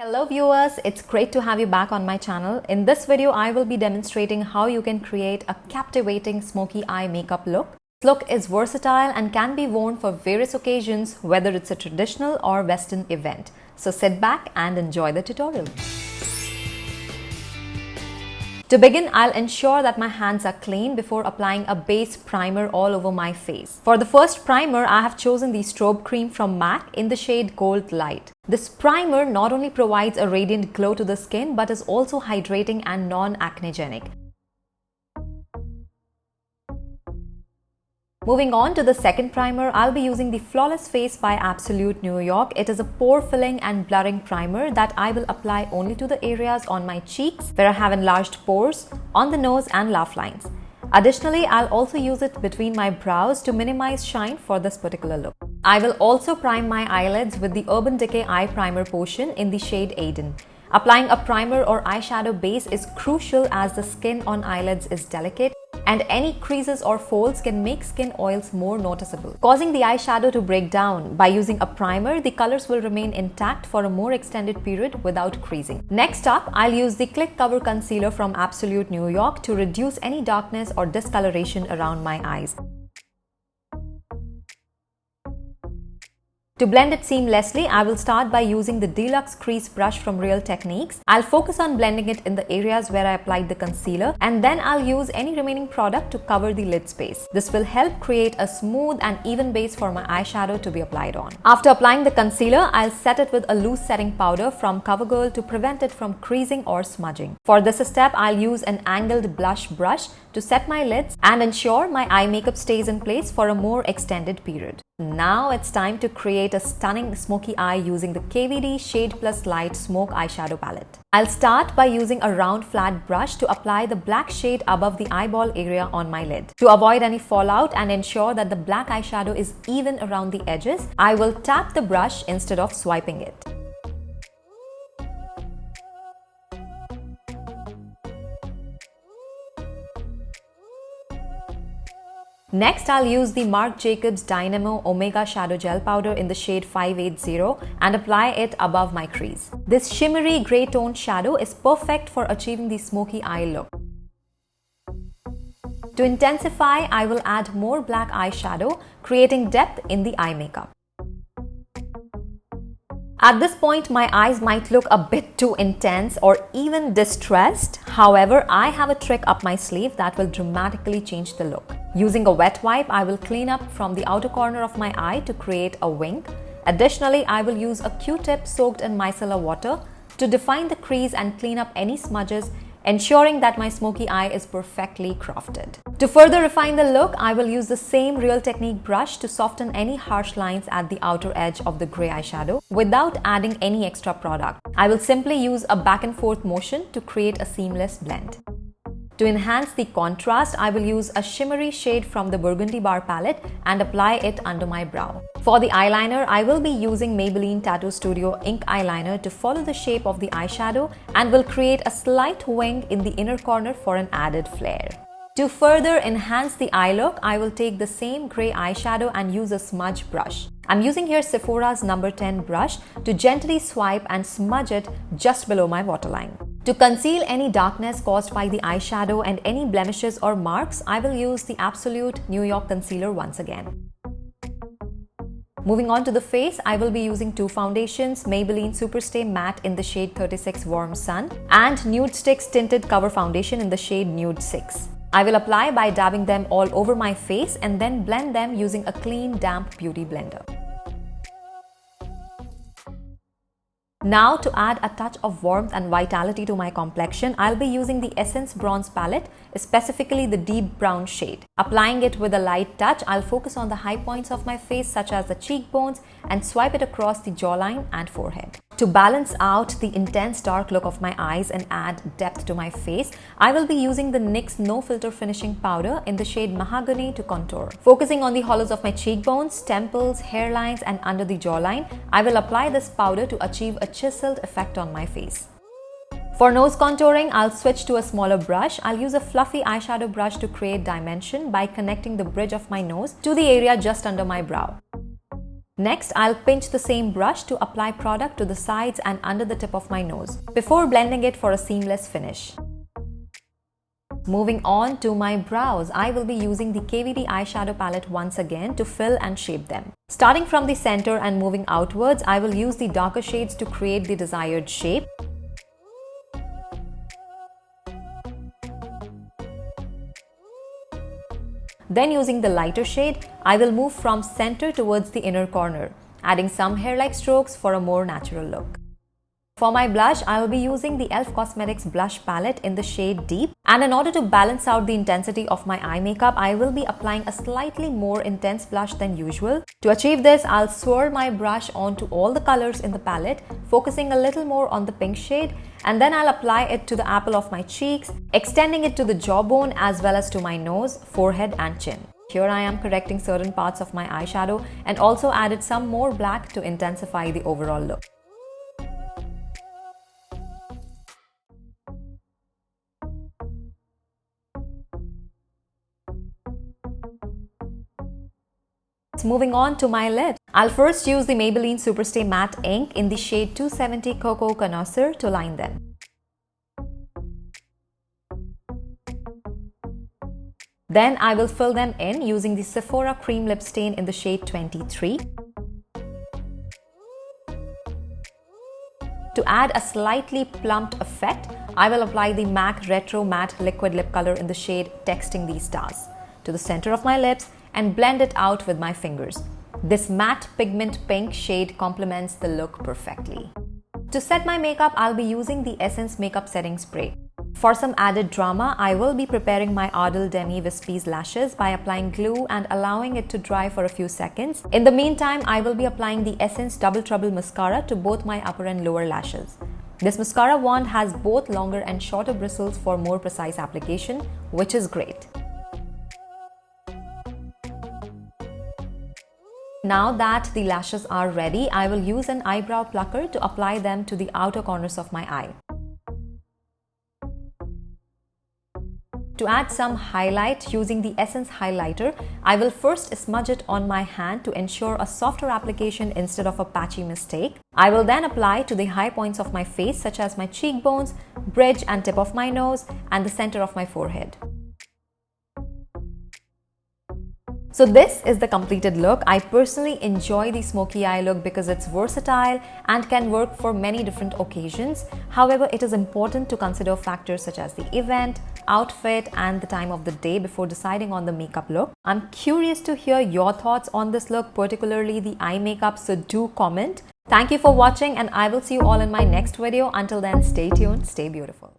Hello viewers, it's great to have you back on my channel. In this video, I will be demonstrating how you can create a captivating smoky eye makeup look. This look is versatile and can be worn for various occasions, whether it's a traditional or Western event. So sit back and enjoy the tutorial. To begin, I'll ensure that my hands are clean before applying a base primer all over my face. For the first primer, I have chosen the Strobe Cream from MAC in the shade Gold Light. This primer not only provides a radiant glow to the skin but is also hydrating and non-acnegenic. Moving on to the second primer, I'll be using the Flawless Face by Absolute New York. It is a pore filling and blurring primer that I will apply only to the areas on my cheeks where I have enlarged pores, on the nose and laugh lines. Additionally, I'll also use it between my brows to minimize shine for this particular look. I will also prime my eyelids with the Urban Decay Eye Primer Potion in the shade Aiden. Applying a primer or eyeshadow base is crucial as the skin on eyelids is delicate and any creases or folds can make skin oils more noticeable, causing the eyeshadow to break down. By using a primer, the colors will remain intact for a more extended period without creasing. Next up, I'll use the Click Cover Concealer from Absolute New York to reduce any darkness or discoloration around my eyes. To blend it seamlessly, I will start by using the Deluxe Crease Brush from Real Techniques. I'll focus on blending it in the areas where I applied the concealer and then I'll use any remaining product to cover the lid space. This will help create a smooth and even base for my eyeshadow to be applied on. After applying the concealer, I'll set it with a loose setting powder from CoverGirl to prevent it from creasing or smudging. For this step, I'll use an angled blush brush to set my lids and ensure my eye makeup stays in place for a more extended period. Now it's time to create a stunning smoky eye using the KVD Shade Plus Light Smoke Eyeshadow Palette. I'll start by using a round flat brush to apply the black shade above the eyeball area on my lid. To avoid any fallout and ensure that the black eyeshadow is even around the edges, I will tap the brush instead of swiping it. Next, I'll use the Marc Jacobs Dynamo Omega Shadow Gel Powder in the shade 580 and apply it above my crease. This shimmery grey toned shadow is perfect for achieving the smoky eye look. To intensify, I will add more black eyeshadow, creating depth in the eye makeup. At this point, my eyes might look a bit too intense or even distressed. However, I have a trick up my sleeve that will dramatically change the look. Using a wet wipe, I will clean up from the outer corner of my eye to create a wing. Additionally, I will use a Q-tip soaked in micellar water to define the crease and clean up any smudges, ensuring that my smoky eye is perfectly crafted. To further refine the look, I will use the same Real Technique brush to soften any harsh lines at the outer edge of the grey eyeshadow without adding any extra product. I will simply use a back and forth motion to create a seamless blend. To enhance the contrast, I will use a shimmery shade from the Burgundy Bar palette and apply it under my brow. For the eyeliner, I will be using Maybelline Tattoo Studio Ink Eyeliner to follow the shape of the eyeshadow and will create a slight wing in the inner corner for an added flare. To further enhance the eye look, I will take the same grey eyeshadow and use a smudge brush. I'm using here Sephora's number 10 brush to gently swipe and smudge it just below my waterline. To conceal any darkness caused by the eyeshadow and any blemishes or marks, I will use the Absolute New York Concealer once again. Moving on to the face, I will be using two foundations, Maybelline Superstay Matte in the shade 36 Warm Sun and Nude Sticks Tinted Cover Foundation in the shade Nude 6. I will apply by dabbing them all over my face and then blend them using a clean, damp beauty blender. Now, to add a touch of warmth and vitality to my complexion, I'll be using the Essence Bronze Palette, specifically the deep brown shade. Applying it with a light touch, I'll focus on the high points of my face such as the cheekbones and swipe it across the jawline and forehead. To balance out the intense dark look of my eyes and add depth to my face, I will be using the NYX No Filter Finishing Powder in the shade Mahogany to contour. Focusing on the hollows of my cheekbones, temples, hairlines and under the jawline, I will apply this powder to achieve a chiseled effect on my face. For nose contouring, I'll switch to a smaller brush. I'll use a fluffy eyeshadow brush to create dimension by connecting the bridge of my nose to the area just under my brow. Next, I'll pinch the same brush to apply product to the sides and under the tip of my nose before blending it for a seamless finish. Moving on to my brows, I will be using the KVD eyeshadow palette once again to fill and shape them. Starting from the center and moving outwards, I will use the darker shades to create the desired shape. Then using the lighter shade, I will move from center towards the inner corner, adding some hair-like strokes for a more natural look. For my blush, I will be using the e.l.f. Cosmetics blush palette in the shade Deep. And in order to balance out the intensity of my eye makeup, I will be applying a slightly more intense blush than usual. To achieve this, I'll swirl my brush onto all the colors in the palette, focusing a little more on the pink shade, and then I'll apply it to the apple of my cheeks, extending it to the jawbone as well as to my nose, forehead and chin. Here I am correcting certain parts of my eyeshadow and also added some more black to intensify the overall look. Moving on to my lips, I'll first use the Maybelline Superstay Matte Ink in the shade 270 Cocoa Connoisseur to line them. Then I will fill them in using the Sephora Cream Lip Stain in the shade 23. To add a slightly plumped effect, I will apply the MAC Retro Matte Liquid Lip Color in the shade Texting These Stars to the center of my lips and blend it out with my fingers. This matte pigment pink shade complements the look perfectly. To set my makeup, I'll be using the Essence Makeup Setting Spray. For some added drama, I will be preparing my Ardell Demi Wispies lashes by applying glue and allowing it to dry for a few seconds. In the meantime, I will be applying the Essence Double Trouble Mascara to both my upper and lower lashes. This mascara wand has both longer and shorter bristles for more precise application, which is great. Now that the lashes are ready, I will use an eyebrow plucker to apply them to the outer corners of my eye. To add some highlight using the Essence highlighter, I will first smudge it on my hand to ensure a softer application instead of a patchy mistake. I will then apply to the high points of my face such as my cheekbones, bridge and tip of my nose, and the center of my forehead. So this is the completed look. I personally enjoy the smoky eye look because it's versatile and can work for many different occasions. However, it is important to consider factors such as the event, outfit and the time of the day before deciding on the makeup look. I'm curious to hear your thoughts on this look, particularly the eye makeup, so do comment. Thank you for watching and I will see you all in my next video. Until then, stay tuned, stay beautiful.